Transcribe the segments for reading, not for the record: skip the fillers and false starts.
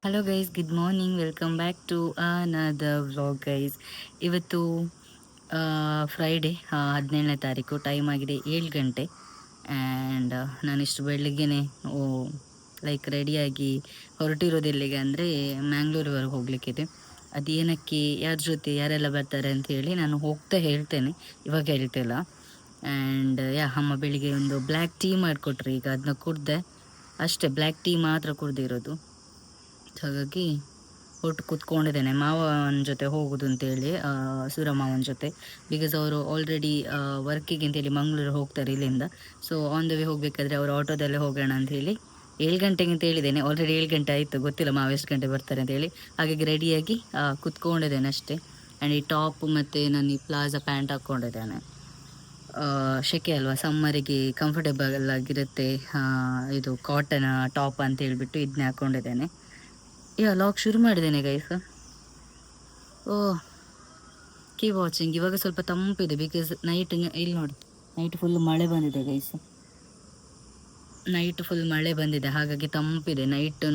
Hello guys, good morning. Welcome back to another vlog guys. ಇವತ್ತು Friday 17ನೇ ತಾರೀಕು. Time ಆಗಿದೆ 7 ಗಂಟೆ. ಆ್ಯಂಡ್ ನಾನಿಷ್ಟು ಬೆಳಿಗ್ಗೆನೆ ಲೈಕ್ ರೆಡಿಯಾಗಿ ಹೊರಟಿರೋದು ಎಲ್ಲಿಗೆ ಅಂದರೆ ಮ್ಯಾಂಗ್ಳೂರ್ವರೆಗೆ ಹೋಗಲಿಕ್ಕಿದೆ. ಅದೇನಕ್ಕೆ, ಯಾರ ಜೊತೆ ಯಾರೆಲ್ಲ ಬರ್ತಾರೆ ಅಂತ ಹೇಳಿ ನಾನು ಹೋಗ್ತಾ ಹೇಳ್ತೇನೆ, ಇವಾಗ ಹೇಳ್ತಿಲ್ಲ. ಆ್ಯಂಡ್ ಅಮ್ಮ ಬೆಳಿಗ್ಗೆ ಒಂದು ಬ್ಲ್ಯಾಕ್ ಟೀ ಮಾಡಿಕೊಟ್ರಿ, ಈಗ ಅದನ್ನ ಕುಡ್ದೆ ಅಷ್ಟೇ. ಬ್ಲ್ಯಾಕ್ ಟೀ ಮಾತ್ರ ಕುಡ್ದಿರೋದು. ಹಾಗಾಗಿ ಹೊಟ್ಟು ಕೂತ್ಕೊಂಡಿದ್ದೇನೆ. ಮಾವನ ಜೊತೆ ಹೋಗೋದು ಅಂತೇಳಿ, ಮಾವನ ಜೊತೆ. ಬಿಕಾಸ್ ಅವರು ಆಲ್ರೆಡಿ ವರ್ಕಿಗೆ ಅಂತೇಳಿ ಮಂಗಳೂರು ಹೋಗ್ತಾರೆ ಇಲ್ಲಿಂದ. ಸೊ ಆನ್ ದ ವೇ ಹೋಗಬೇಕಾದ್ರೆ ಅವರು ಆಟೋದಲ್ಲೇ ಹೋಗೋಣ ಅಂತ ಹೇಳಿ 7 ಗಂಟೆಗೆ ಅಂತ ಹೇಳಿದ್ದೇನೆ. ಆಲ್ರೆಡಿ 7 ಗಂಟೆ ಆಯಿತು, ಗೊತ್ತಿಲ್ಲ ಮಾವ ಎಷ್ಟು ಗಂಟೆ ಬರ್ತಾರೆ ಅಂತೇಳಿ. ಹಾಗಾಗಿ ರೆಡಿಯಾಗಿ ಕೂತ್ಕೊಂಡಿದ್ದೇನೆ ಅಷ್ಟೇ. ಆ್ಯಂಡ್ ಈ ಟಾಪ್ ಮತ್ತು ನಾನು ಈ ಪ್ಲಾಜಾ ಪ್ಯಾಂಟ್ ಹಾಕ್ಕೊಂಡಿದ್ದೇನೆ. ಶೆಕೆ ಅಲ್ವಾ, ಸಮ್ಮರಿಗೆ ಕಂಫರ್ಟೇಬಲ್ ಆಗಿರುತ್ತೆ. ಇದು ಕಾಟನ್ ಟಾಪ್ ಅಂತ ಹೇಳಿಬಿಟ್ಟು ಇದನ್ನೇ ಹಾಕ್ಕೊಂಡಿದ್ದೇನೆ. ಲಾಗ್ ಶುರು ಮಾಡಿದ್ದೇನೆ ಗೈಸ್. Keep watching. ಇವಾಗ ಸ್ವಲ್ಪ ತಂಪಿದೆ ಬಿಕಾಸ್ ನೈಟ್, ಇಲ್ಲಿ ನೋಡಿ, ನೈಟ್ ಫುಲ್ ಮಳೆ ಬಂದಿದೆ ಗೈಸ್. ನೈಟ್ ಫುಲ್ ಮಳೆ ಬಂದಿದೆ, ಹಾಗಾಗಿ ತಂಪಿದೆ. ನೈಟು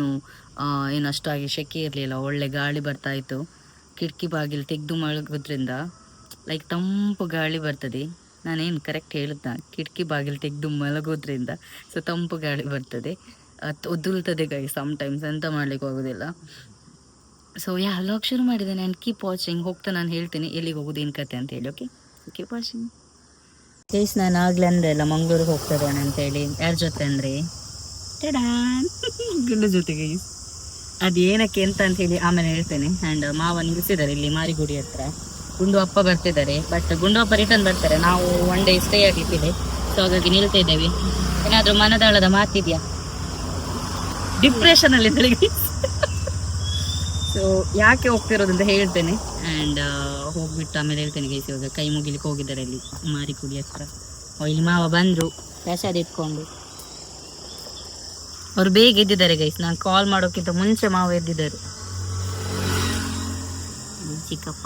ಏನು ಅಷ್ಟಾಗಿ ಶೆಕೆ ಇರಲಿಲ್ಲ, ಒಳ್ಳೆ ಗಾಳಿ ಬರ್ತಾಯಿತ್ತು. ಕಿಟಕಿ ಬಾಗಿಲು ತೆಗೆದು ಮಲಗೋದ್ರಿಂದ ಲೈಕ್ ತಂಪು ಗಾಳಿ ಬರ್ತದೆ. ನಾನೇನು ಕರೆಕ್ಟ್ ಹೇಳಿದ್ನ? ಕಿಟಕಿ ಬಾಗಿಲು ತೆಗೆದು ಮಲಗೋದ್ರಿಂದ ಸೊ ತಂಪು ಗಾಳಿ ಬರ್ತದೆ. ಒದ್ದುಲ್ತದೆ ಗೈ ಸಮ್ಟೈಮ್ಸ್, ಎಂತ ಮಾಡ್ಲಿಕ್ಕೆ ಹೋಗೋದಿಲ್ಲ. ಸೊ ಲಾಗ್ ಶುರು ಮಾಡಿದೆ. ನಾನು ಕೀಪ್ ವಾಚಿಂಗ್. ಹೋಗ್ತಾ ನಾನು ಹೇಳ್ತೀನಿ ಎಲ್ಲಿಗೆ ಹೋಗೋದು, ಏನು ಕತೆ ಅಂತ ಹೇಳಿ. Okay, keep watching guys. ನಾನು ಆಗಲೇ ಅಂದರೆ ಎಲ್ಲ ಮಂಗ್ಳೂರಿಗೆ ಹೋಗ್ತಿದ್ದೇನೆ ಅಂತೇಳಿ. ಯಾರ ಜೊತೆ ಅಂದರೆ ಗುಂಡು ಜೊತೆ ಗೈಸ್. ಅದೇನಕ್ಕೆ ಎಂತ ಅಂತ ಹೇಳಿ ಆಮೇಲೆ ಹೇಳ್ತೇನೆ. ಆ್ಯಂಡ್ ಮಾವ ನಿಲ್ಲಿಸಿದ್ದಾರೆ ಇಲ್ಲಿ ಮಾರಿಗುಡಿ ಹತ್ರ. ಗುಂಡು ಅಪ್ಪ ಬರ್ತಿದ್ದಾರೆ, ಬಟ್ ಗುಂಡು ಅಪ್ಪ ರಿಟರ್ನ್ ಬರ್ತಾರೆ. ನಾವು 1 ಡೇ ಸ್ಟೇ ಆಗಲಿಕ್ಕಿದೆ, ಸೊ ಹಾಗಾಗಿ ನಿಲ್ತಾ ಇದ್ದೇವೆ. ಏನಾದರೂ ಮನದಾಳದ ಮಾತಿದೆಯಾ? ಡಿಪ್ರೆಷನ್ ಅಲ್ಲಿ ಇದ್ದಳಿಗೆ. ಸೊ ಯಾಕೆ ಹೋಗ್ತಿರೋದು ಅಂತ ಹೇಳ್ತೇನೆ. ಆ್ಯಂಡ್ ಹೋಗ್ಬಿಟ್ಟು ಆಮೇಲೆ ಹೇಳ್ತೇನೆ ಗೈಸ್. ಇವಾಗ ಕೈ ಮುಗಿಲಿಕ್ಕೆ ಹೋಗಿದ್ದಾರೆ ಇಲ್ಲಿ ಮಾರಿಗುಡಿ ಹತ್ರ. ಇಲ್ಲಿ ಮಾವ ಬಂದರು ಪ್ರಸಾದ ಇಟ್ಕೊಂಡು. ಅವ್ರು ಬೇಗ ಎದ್ದಿದ್ದಾರೆ ಗೈಸ್. ನಾನು ಕಾಲ್ ಮಾಡೋಕ್ಕಿಂತ ಮುಂಚೆ ಮಾವ ಎದ್ದಿದ್ದಾರೆ. ಚಿಕ್ಕಪ್ಪ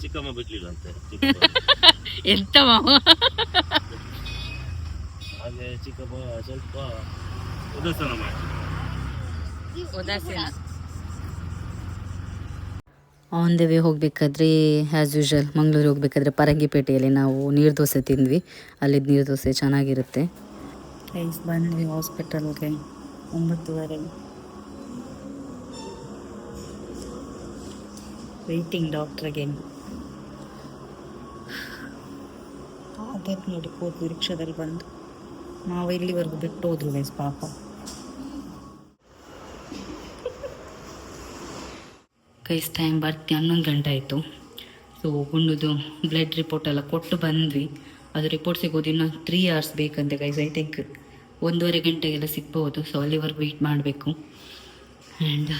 ಚಿಕ್ಕಮ್ಮ ಬಿಡ್ಲಿಲ್ಲ ಅಂತೆ. ಎಂತ ಮಾವ ಹಾಗೆ ಚಿಕ್ಕಮ್ಮ ಸ್ವಲ್ಪ ಉದಾಸೀನ ಮಾಡಿ. ಆನ್ ದ ವೇ ಹೋಗಬೇಕಾದ್ರೆ ಆ್ಯಸ್ ಯೂಶಲ್ ಮಂಗಳೂರಿಗೆ ಹೋಗಬೇಕಾದ್ರೆ ಪರಂಗಿಪೇಟೆಯಲ್ಲಿ ನಾವು ನೀರು ದೋಸೆ ತಿಂದ್ವಿ. ಅಲ್ಲಿದ್ದು ನೀರು ದೋಸೆ ಚೆನ್ನಾಗಿರುತ್ತೆ. ಗೈಸ್ ಬಂದ್ವಿ ಹಾಸ್ಪಿಟಲ್ಗೆ 9:30. ವೆಯ್ಟಿಂಗ್ ಡಾಕ್ಟ್ರಿಗೆ. ಅದೇ ನೋಡಿ ಹೋದ್ವಿ ರಿಕ್ಷಾದಲ್ಲಿ ಬಂದು. ನಾವು ಇಲ್ಲಿವರೆಗೂ ಬಿಟ್ಟು ಹೋದ್ರು ಗೈಸ್ ಪಾಪ. ಗೈಸ್ ಟೈಮ್ ಬರ್ತಿ 11 ಗಂಟೆ ಆಯಿತು. ಸೊ ಗುಂಡುದು ಬ್ಲಡ್ ರಿಪೋರ್ಟ್ ಎಲ್ಲ ಕೊಟ್ಟು ಬಂದ್ವಿ. ಅದು ರಿಪೋರ್ಟ್ ಸಿಗೋದು ಇನ್ನೂ 3 hours ಬೇಕಂತೆ ಗೈಸ್. ಐ ಥಿಂಕ್ 1:30 ಗಂಟೆಗೆಲ್ಲ ಸಿಗ್ಬೋದು. ಸೊ ಅಲ್ಲಿವರೆಗೂ ವೆಯ್ಟ್ ಮಾಡಬೇಕು. ಆ್ಯಂಡ್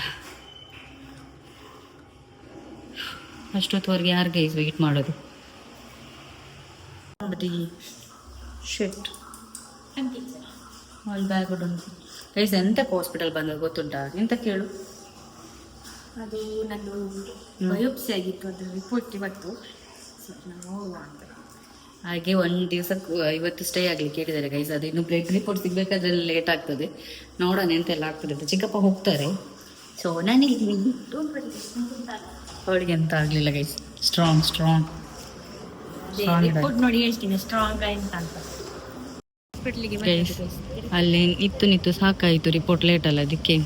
ಅಷ್ಟೊತ್ತವರೆಗೆ ಯಾರು ಗೈಸ್ ವೆಯ್ಟ್ ಮಾಡೋದು? ಶೆಟ್ ಆಲ್ ಬ್ಯಾಗ್ ಉಂಟು ಗೈಸ್. ಎಂತಕ್ಕೆ ಹಾಸ್ಪಿಟಲ್ ಬಂದಾಗ ಗೊತ್ತುಂಟಾ? ಎಂತ ಕೇಳು. ಅದು ನಂದು ಬಯೋಪ್ಸಿ ಆಗಿತ್ತು, ಅದ್ರ ರಿಪೋರ್ಟ್ ಇವತ್ತು. ಹಾಗೆ 1 ದಿವಸ ಇವತ್ತು ಸ್ಟೇ ಆಗಲಿಕ್ಕೆ ಹೇಳಿದ್ದಾರೆ ಗೈಸ್. ಅದು ಇನ್ನು ಬ್ಲಡ್ ರಿಪೋರ್ಟ್ ಸಿಗಬೇಕಾದ್ರೆ ಲೇಟ್ ಆಗ್ತದೆ. ನೋಡೋಣ ಎಂತೆಲ್ಲ ಆಗ್ತದೆ ಅಂತ. ಚಿಕ್ಕಪ್ಪ ಹೋಗ್ತಾರೆ, ಸೊ ನಾನು ಇದ್ದೀನಿ. ಅವಳಿಗೆ ಎಂತ ಆಗಲಿಲ್ಲ ಗೈಸ್. ಸ್ಟ್ರಾಂಗ್ ರಿಪೋರ್ಟ್ ನೋಡಿ ಹೇಳ್ತೀನಿ ಸ್ಟ್ರಾಂಗ್ ಅಂತ. ಅಲ್ಲಿ ನಿತ್ತು ಸಾಕಾಯಿತು. ರಿಪೋರ್ಟ್ ಲೇಟ್ ಅಲ್ಲ, ಅದಕ್ಕೆ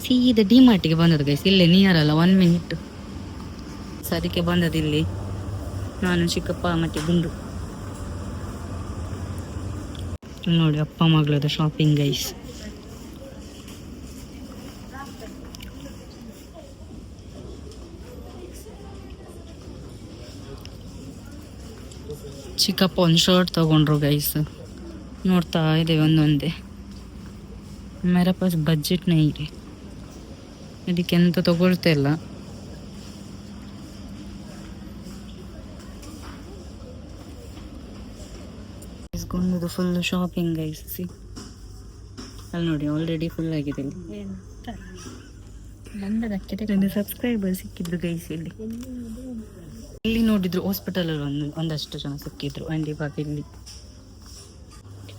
ಸೀದಾ ಡಿಮಾರ್ಟಿಗೆ ಬಂದದ್ದು ಗೈಸ್. ಇಲ್ಲೇ ನಿಯರ್ ಅಲ್ಲ, 1 minute. ಸೊ ಅದಕ್ಕೆ ಬಂದದ್ದು ಇಲ್ಲಿ ನಾನು, ಚಿಕ್ಕಪ್ಪ ಮತ್ತು ಗುಂಡು. ನೋಡಿ ಅಪ್ಪ ಮಗಳದ ಶಾಪಿಂಗ್ ಗೈಸ್. ಚಿಕ್ಕಪ್ಪ ಒಂದು ಶರ್ಟ್ ತಗೊಂಡ್ರು ಗೈಸ್. ನೋಡ್ತಾ ಇದ್ದೇವೆ ಒಂದೊಂದೇ. ಮೇರಾ ಪಾಸ್ ಬಜೆಟ್ನೇ ಇದೆ, ಅದಕ್ಕೆ ಎಂತ ತಗೊಳ್ತಾ ಇಲ್ಲ. ಗುಂಡುದು ಫುಲ್ ಶಾಪಿಂಗ್ ಗೈಸ್. ಅಲ್ಲಿ ನೋಡಿ ಆಲ್ರೆಡಿ ಫುಲ್ ಆಗಿದೆ. ಬಂದದಕ್ಕೆ ನನ್ನ ಸಬ್ಸ್ಕ್ರೈಬರ್ ಸಿಕ್ಕಿದ್ರು ಗೈಸ್ ಇಲ್ಲಿ ನೋಡಿದ್ರು ಹಾಸ್ಪಿಟಲ್ ಅಲ್ಲಿ ಒಂದಷ್ಟು ಜನ ಸಿಕ್ಕಿದ್ರು. ಅಂಡ್ ಇವಾಗ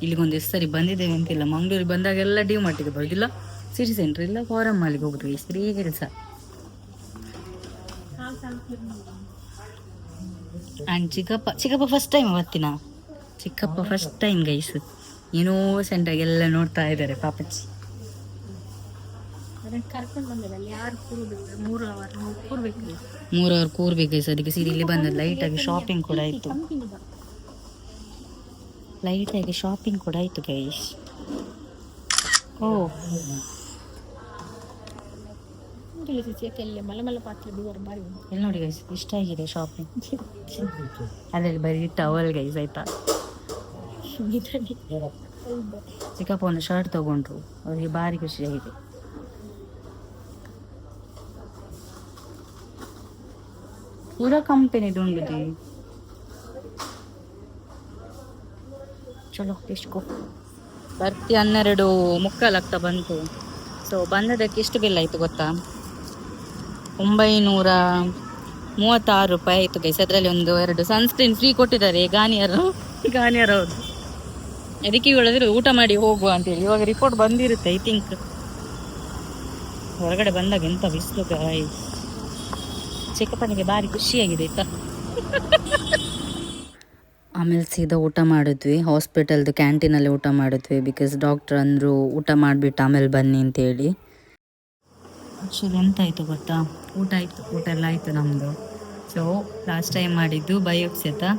ಇಲ್ಲಿಗೊಂದು ಎಷ್ಟು ಸರಿ ಬಂದಿದ್ದೇವೆ ಅಂತಿಲ್ಲ. ಮಂಗಳೂರಿಗೆ ಬಂದಾಗೆಲ್ಲ ಡಿ ಮಾರ್ಟಿಗೆ ಬರೋದಿಲ್ಲ, ಸಿಟಿ ಸೆಂಟರ್ ಇಲ್ಲ ಫಾರಂ ಮಾಲಿಗೆ ಹೋಗುದು ಗೈಸ್, ಬರೀ ಕೆಲಸ. ಅಂಡ್ ಚಿಕ್ಕಪ್ಪ ಫಸ್ಟ್ ಟೈಮ್ ಅವತ್ತಿನ ಚಿಕ್ಕಪ್ಪ ಫಸ್ಟ್ ಟೈಮ್ ಗೈಸ್ ಏನೋ ಸೆಂಟರ್ಗೆಲ್ಲ ನೋಡ್ತಾ ಇದ್ದಾರೆ ಪಾಪಚ್ಚಿ. ಕರ್ಕೊಂಡು ಬಂದಿರಲ್ಲ ಯಾರು ಕೂರ್ಬೇಕು, 3 ಅವರ್ ಕೂರ್ಬೇಕು. 3 ಅವರ್ ಕೂರ್ಬೇಕು ಗೈಸ್. ಅದಕ್ಕೆ ಸೀರೆ ಇಲ್ಲಿ ಬಂದದ್ದು. ಲೈಟಾಗಿ ಶಾಪಿಂಗ್ ಕೂಡ ಆಯಿತು ಗೈಸ್. ಓ ಮಲಮಲ ಪಾತ್ರೆ ಬಾರಿ ಎಲ್ಲಿ ನೋಡಿ ಗೈಸ್, ಇಷ್ಟ ಆಗಿದೆ ಶಾಪಿಂಗ್. ಅದ್ರಲ್ಲಿ ಬರೀ ಟವಲ್ ಗೈಸ್ ಆಯ್ತಾ. ಚಿಕ್ಕಪ್ಪ ಒಂದು ಶರ್ಟ್ ತಗೊಂಡ್ರು, ಅವ್ರಿಗೆ ಭಾರಿ ಖುಷಿಯಾಗಿದೆ. ಪೂರಾ ಕಂಪನಿದು ಉಂಟು. ಚಲೋ ಎಷ್ಟು ಬರ್ತಿ 12:45 ಬಂತು. ಸೊ ಬಂದದಕ್ಕೆ ಎಷ್ಟು ಬಿಲ್ ಆಯಿತು ಗೊತ್ತಾ? 936 ರೂಪಾಯಿ ಆಯಿತು ಗೈಸ್. ಅದರಲ್ಲಿ 2 ಸನ್ಸ್ಕ್ರೀನ್ ಫ್ರೀ ಕೊಟ್ಟಿದ್ದಾರೆ ಗಾನಿಯರ್ ಹೌದು. ಅದಕ್ಕೆ ಹೇಳಿದ್ರು ಊಟ ಮಾಡಿ ಹೋಗುವ ಅಂತೇಳಿ. ಇವಾಗ ರಿಪೋರ್ಟ್ ಬಂದಿರುತ್ತೆ ಐ ಥಿಂಕ್. ಹೊರಗಡೆ ಬಂದಾಗ ಎಂತ ಬಿಸಿಲು ಗೈಸ್. ಚಿಕ್ಕಪ್ಪನಿಗೆ ಭಾರಿ ಖುಷಿಯಾಗಿದೆ ಆಯ್ತಾ. ಆಮೇಲೆ ಸೀದಾ ಊಟ ಮಾಡಿದ್ವಿ, ಹಾಸ್ಪಿಟಲ್ದು ಕ್ಯಾಂಟೀನಲ್ಲಿ ಊಟ ಮಾಡಿದ್ವಿ. ಬಿಕಾಸ್ ಡಾಕ್ಟರ್ ಅಂದರು ಊಟ ಮಾಡಿಬಿಟ್ಟು ಆಮೇಲೆ ಬನ್ನಿ ಅಂತೇಳಿ. ಆ್ಯಕ್ಚುಲಿ ಎಂತ ಆಯಿತು ಗೊತ್ತಾ, ಊಟ ಎಲ್ಲ ಆಯಿತು ನಮ್ಮದು. ಸೊ ಲಾಸ್ಟ್ ಟೈಮ್ ಮಾಡಿದ್ದು ಬಯೋಪ್ಸಿ ಆಯ್ತಾ,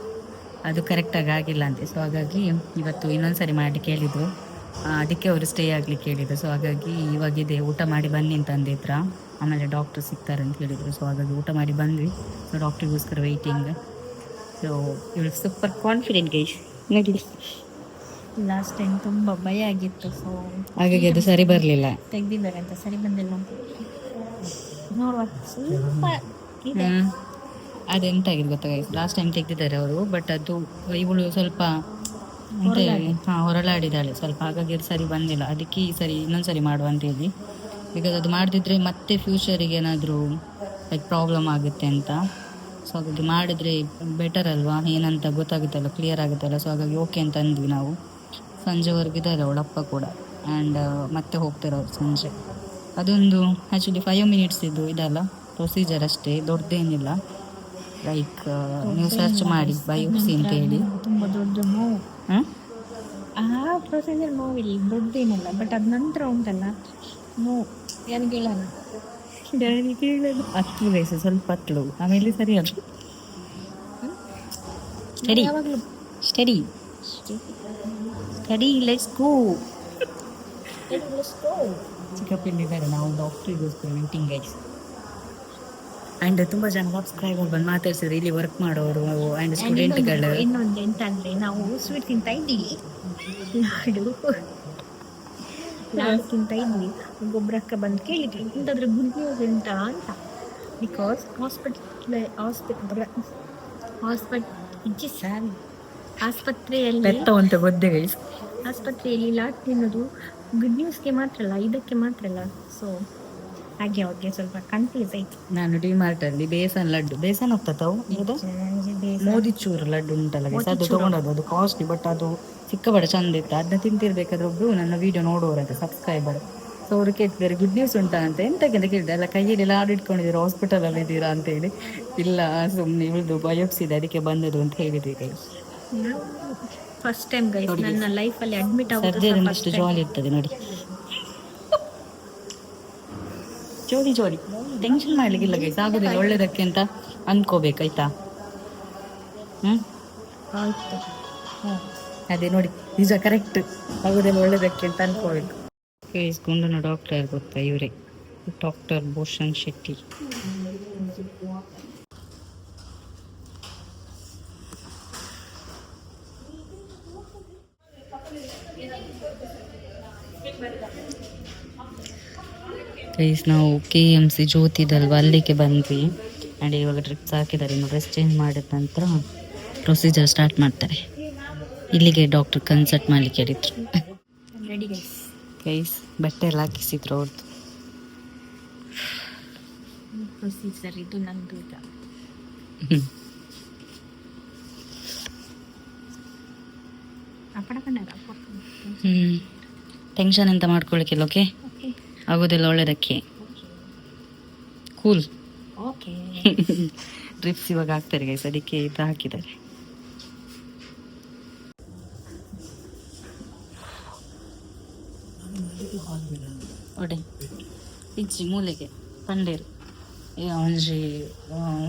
ಅದು ಕರೆಕ್ಟಾಗಿ ಆಗಿಲ್ಲ ಅಂತೆ. ಸೊ ಹಾಗಾಗಿ ಇವತ್ತು ಇನ್ನೊಂದ್ಸರಿ ಮಾಡಿ ಕೇಳಿದರು. ಅದಕ್ಕೆ ಅವರು ಸ್ಟೇ ಆಗಲಿಕ್ಕೆ ಹೇಳಿದರು. ಸೊ ಹಾಗಾಗಿ ಇವಾಗಿದೆ ಊಟ ಮಾಡಿ ಬನ್ನಿ ಅಂತ ಅಂದಿದ್ರ. ಆಮೇಲೆ ಡಾಕ್ಟ್ರು ಸಿಗ್ತಾರೆ ಅಂತ ಹೇಳಿದರು. ಸೊ ಹಾಗಾಗಿ ಊಟ ಮಾಡಿ ಬಂದ್ವಿ. ಸೊ ಡಾಕ್ಟ್ರಿಗೋಸ್ಕರ ವೆಯ್ಟಿಂಗ್. ಸೊ ಇವಳು ಸೂಪರ್ ಕಾನ್ಫಿಡೆಂಟ್ ಗೈಸ್ ನೋಡಿ. ಲಾಸ್ಟ್ ಟೈಮ್ ತುಂಬ ಭಯ ಆಗಿತ್ತು. ಸೊ ಹಾಗಾಗಿ ಅದು ಸರಿ ಬರಲಿಲ್ಲ, ತೆಗ್ದಿದ್ದಾರೆ ಅಂತ. ಸರಿ ಬಂದಿಲ್ಲ ನೋಡುವ ಸ್ವಲ್ಪ ಇದೆ. ಅದೆಂತಾಗಿದೆ ಗೊತ್ತಾ ಗೈಸ್, ಲಾಸ್ಟ್ ಟೈಮ್ ತೆಗ್ದಿದ್ದಾರೆ ಅವರು. ಬಟ್ ಅದು ಇವಳು ಸ್ವಲ್ಪ ಹೊರಳಾಡಿದ್ದಾಳೆ ಸ್ವಲ್ಪ, ಹಾಗಾಗಿ ಅದು ಸರಿ ಬಂದಿಲ್ಲ. ಅದಕ್ಕೆ ಈ ಸರಿ ಇನ್ನೊಂದ್ಸರಿ ಮಾಡುವ ಅಂತೇಳಿ. ಬಿಕಾಸ್ ಅದು ಮಾಡದಿದ್ರೆ ಮತ್ತೆ ಫ್ಯೂಚರಿಗೆ ಏನಾದರೂ ಲೈಕ್ ಪ್ರಾಬ್ಲಮ್ ಆಗುತ್ತೆ ಅಂತ. ಸೊ ಹಾಗಾಗಿ ಮಾಡಿದ್ರೆ ಬೆಟರ್ ಅಲ್ವಾ, ಏನಂತ ಗೊತ್ತಾಗುತ್ತಲ್ಲ, ಕ್ಲಿಯರ್ ಆಗುತ್ತಲ್ಲ. ಸೊ ಹಾಗಾಗಿ ಓಕೆ ಅಂತ ಅಂದ್ವಿ ನಾವು. ಸಂಜೆವರೆಗೆ ಇದ್ದಾರೆ ಅವಳಪ್ಪ ಕೂಡ. ಆ್ಯಂಡ್ ಮತ್ತೆ ಹೋಗ್ತಾರೆ ಅವ್ರು ಸಂಜೆ. ಅದೊಂದು ಆ್ಯಕ್ಚುಲಿ 5 ಮಿನಿಟ್ಸ್ ಇದು ಇದಲ್ಲ ಪ್ರೊಸೀಜರ್ ಅಷ್ಟೇ, ದೊಡ್ಡದೇನಿಲ್ಲ. ಲೈಕ್ ನೀವು ಸರ್ಚ್ ಮಾಡಿ ಬಯೋಪ್ಸಿ ಅಂತ ಹೇಳಿ. ತುಂಬ ದೊಡ್ಡ ನೋವು. ಆ ಪ್ರೊಸೀಜರ್ ನೋವಿಲ್ಲ, ದೊಡ್ಡದೇನಿಲ್ಲ. ಬಟ್ ಅದ ನಂತರ ಉಂಟಲ್ಲ ನೋವು, ಏನು ಕೇಳೋಣ ಹತ್ತು ವಯಸ್ಸು ಸ್ವಲ್ಪ ಹತ್ತಲು, ಆಮೇಲೆ ಸರಿ ಅದು ಸ್ಟಡಿ ಲೆಟ್ಸ್ ಗೋ. ಚಿಕ್ಕಪ್ಪಿದ್ದಾರೆ, ನಾವು ಡಾಕ್ಟ್ರಿಗೋಸ್ಕರ ವೇಟಿಂಗ್ ಗೈಸ್. ಆ್ಯಂಡ್ ತುಂಬ ಜನ ಸಬ್ಸ್ಕ್ರೈಬರ್ ಬಂದು ಮಾತಾಡ್ಸಿದ್ರು, ಇಲ್ಲಿ ವರ್ಕ್ ಮಾಡೋರು ಆ್ಯಂಡ್ ಸ್ಟೂಡೆಂಟ್ಗಳು. ಇನ್ನೊಂದು ಎಂತ ಅಂದರೆ, ನಾವು ಸ್ವೀಟ್ ತಿಂತ ಇದ್ದೀವಿ, ಲಾಡು ತಿಂತ ಇದ್ವಿ. ಗೊಬ್ಬರಕ್ಕೆ ಬಂದು ಕೇಳಿದ್ವಿ ಎಂತಾದ್ರೂ ಗುಡ್ ನ್ಯೂಸ್ ಉಂಟಾ ಅಂತ. ಬಿಕಾಸ್ ಆಸ್ಪತ್ರೆಯಲ್ಲಿ ಲಾಡು ತಿನ್ನೋದು ಗುಡ್ ನ್ಯೂಸ್ಗೆ ಮಾತ್ರ ಅಲ್ಲ, ಇದಕ್ಕೆ ಮಾತ್ರ ಅಲ್ಲ. ಸೊ ಹಾಗೆ ಅವ್ರಿಗೆ ಸ್ವಲ್ಪ ಕನ್ಫ್ಯೂಸ್ ಆಯ್ತು. ನಾನು ಡಿಮಾರ್ಟಲ್ಲಿ ಬೇಸನ್ ಹೋಗ್ತದವು ಮೋದಿಚೂರು ಲಡ್ಡು ಉಂಟಲ್ಲ, ಅದು ತೊಗೊಂಡದ್ದು. ಅದು ಕಾಸ್ಟ್ಲಿ, ಬಟ್ ಅದು ಸಿಕ್ಕಬಡ ಚಂದ ಇತ್ತು. ಅದನ್ನ ತಿಂತಿರ್ಬೇಕಾದ್ರೆ ಒಬ್ರು ನನ್ನ ವಿಡಿಯೋ ನೋಡೋರಂತೆ ಸಬ್ಸ್ಕ್ರೈಬರ್. ಸೊ ಅವ್ರು ಕೇಳ್ತಿದ್ದಾರೆ ಗುಡ್ ನ್ಯೂಸ್ ಉಂಟಾ ಅಂತ. ಎಂತಕ್ಕೆ ಅಂತ ಕೇಳಿದೆ. ಅಲ್ಲ ಕೈಯಲ್ಲಿ ಲಾಡು ಇಟ್ಕೊಂಡಿದ್ದೀರಾ, ಹಾಸ್ಪಿಟಲಲ್ಲಿ ಇದ್ದೀರಾ ಅಂತೇಳಿ. ಇಲ್ಲ ಸುಮ್ಮನೆ ಇವಳದು ಬಯೋಪ್ಸಿ ಇದೆ ಅದಕ್ಕೆ ಬಂದದು ಅಂತ ಹೇಳಿದ್ವಿ ಗೈಸ್. ಫಸ್ಟ್ ಟೈಮ್ ಗೈಸ್ ನನ್ನ ಲೈಫಲ್ಲಿ ಅಡ್ಮಿಟ್ ಸರ್ಜರಿ ಅಷ್ಟು ಜಾಲಿ ಇರ್ತದೆ ನೋಡಿ. ಜೋಡಿ ಟೆನ್ಷನ್ ಮಾಡ್ಲಿಕ್ಕಿಲ್ಲ ಗೈಸ್, ಆಗೋದಿಲ್ಲ, ಒಳ್ಳೇದಕ್ಕೆ ಅಂತ ಅನ್ಕೋಬೇಕಾಯ್ತಾ. ಆಯ್ತು. ಅದೇ ನೋಡಿ, ನಿಜ ಕರೆಕ್ಟ್, ಆಗೋದಿಲ್ಲ, ಒಳ್ಳೇದಕ್ಕೆ ಅಂತ ಅನ್ಕೋಬೇಕು. ಗುಂಡನ ಡಾಕ್ಟರ್ ಯಾರು ಗೊತ್ತಾ? ಇವರೇ ಡಾಕ್ಟರ್ ಭೂಷಣ್ ಶೆಟ್ಟಿ. ಗೈಸ್ ನಾವು KMC ಜ್ಯೋತಿದಲ್ವ ಅಲ್ಲಿಗೆ ಬಂದ್ವಿ. ಆ್ಯಂಡ್ ಇವಾಗ ಡ್ರಿಪ್ಸ್ ಹಾಕಿದ್ದಾರೆ. ಇನ್ನು ಡ್ರೆಸ್ ಚೇಂಜ್ ಮಾಡಿದ ನಂತರ ಪ್ರೊಸೀಜರ್ ಸ್ಟಾರ್ಟ್ ಮಾಡ್ತಾರೆ. ಇಲ್ಲಿಗೆ ಡಾಕ್ಟರ್ ಕನ್ಸಲ್ಟ್ ಮಾಡ್ಲಿಕ್ಕೆ ಹೇಳಿದ್ರು. ರೆಡಿ ಗೈಸ್ ಬಟ್ಟೆ ಎಲ್ಲ ಹಾಕಿಸಿದ್ರು ಅವ್ರದ್ದು. ಪ್ರೊಸೀಜರ್ ಇದು ನಂದು ಈಗ. ಟೆನ್ಷನ್ ಎಂತ ಮಾಡ್ಕೊಳ್ಳಿಕ್ಕಿಲ್ಲ. ಓಕೆ, ಆಗೋದೆಲ್ಲ ಒಳ್ಳೇದಕ್ಕೆ. ಕೂಲ್. ಓಕೆ. ಡ್ರಿಪ್ಸ್ ಇವಾಗ ಹಾಕ್ತಾರೆ ಗೈಸ್, ಅದಕ್ಕೆ ಇದು ಹಾಕಿದ್ದಾರೆ. ಒಡೆ ಇಜ್ಜಿ ಮೂಲೆಗೆ ಪಂಡೇರು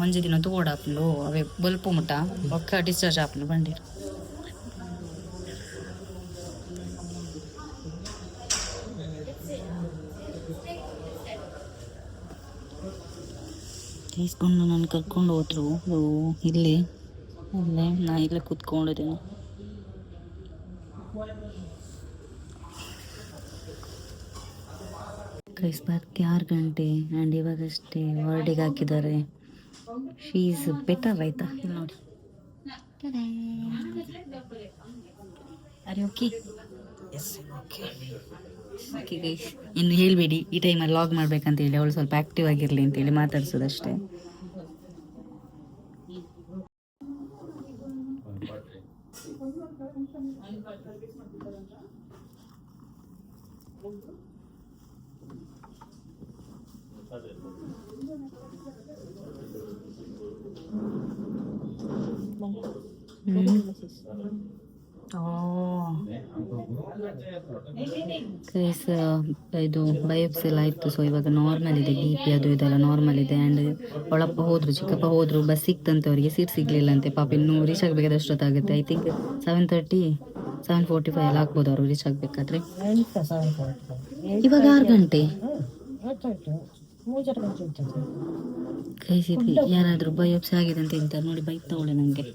ಒಂಜಿ ದಿನ ತೋಡ ಹಾಕೊಂಡು ಅವೇ ಬಲ್ಪು ಮುಟ್ಟ ಒಕ್ಕ ಡಿಸ್ಚಾರ್ಜ್ ಹಾಕೊಂಡು ಬಂಡೇರು. తీసుಕೊಂಡು ನಾನು ಕರ್ಕೊಂಡು ಹೋದ್ರು ಇಲ್ಲೇ ನಾ ಇಲ್ಲೇ ಕೂತ್ಕೊಂಡಿದ್ದೇನೆ. ಗೈಸ್ ಬರ್ತಿ 6 ಗಂಟೆ ಆ್ಯಂಡ್ ಇವಾಗಷ್ಟೇ ವಾರ್ಡಿಗೆ ಹಾಕಿದ್ದಾರೆ. ಶೀ ಈಸ್ ಬೆಟರ್ ಆಯ್ತಾ, ಇಲ್ಲಿ ನೋಡಿ. ಅರೆ okay, yes okay okay guys. ಇನ್ನು ಹೇಳಬೇಡಿ ಈ ಟೈಮಲ್ಲಿ ಲಾಗ್ ಮಾಡ್ಬೇಕಂತ ಹೇಳಿ, ಅವಳು ಸ್ವಲ್ಪ ಆ್ಯಕ್ಟಿವ್ ಆಗಿರಲಿ ಅಂತೇಳಿ ಮಾತಾಡ್ಸೋದಷ್ಟೇ. ಗೈಸ್ ಇದು ಬಯೋಪ್ಸಿ ಎಲ್ಲ ಆಯಿತು. ಸೊ ಇವಾಗ ನಾರ್ಮಲ್ ಇದೆ, ಬಿ ಪಿ ಅದು ಇದೆಲ್ಲ ನಾರ್ಮಲ್ ಇದೆ. ಆ್ಯಂಡ್ ಅವಳಪ್ಪ ಹೋದ್ರು, ಚಿಕ್ಕಪ್ಪ ಹೋದ್ರು, ಬಸ್ ಸಿಕ್ತಂತೆ ಅವರಿಗೆ, ಸೀಟ್ ಸಿಗ್ಲಿಲ್ಲಂತೆ. ಪಾಪ ಇನ್ನೂ ರೀಚ್ ಆಗಬೇಕಾದ್ರೆ ಅಷ್ಟೊತ್ತಾಗುತ್ತೆ. ಐ ಥಿಂಕ್ 7:30 7:45 ಎಲ್ಲ ಆಗ್ಬೋದು ಅವರು ರೀಚ್ ಆಗಬೇಕಾದ್ರೆ. ಇವಾಗ 6 ಗಂಟೆ ಗೈಸ್. ಇದು ಯಾರಾದರೂ ಬಯೋಪ್ಸಿ ಆಗಿದೆ ಅಂತ ಹೇಳ್ತಾರೆ ನೋಡಿ, ಬೈಕ್ ತಗೊಳ್ಳಿ ನನಗೆ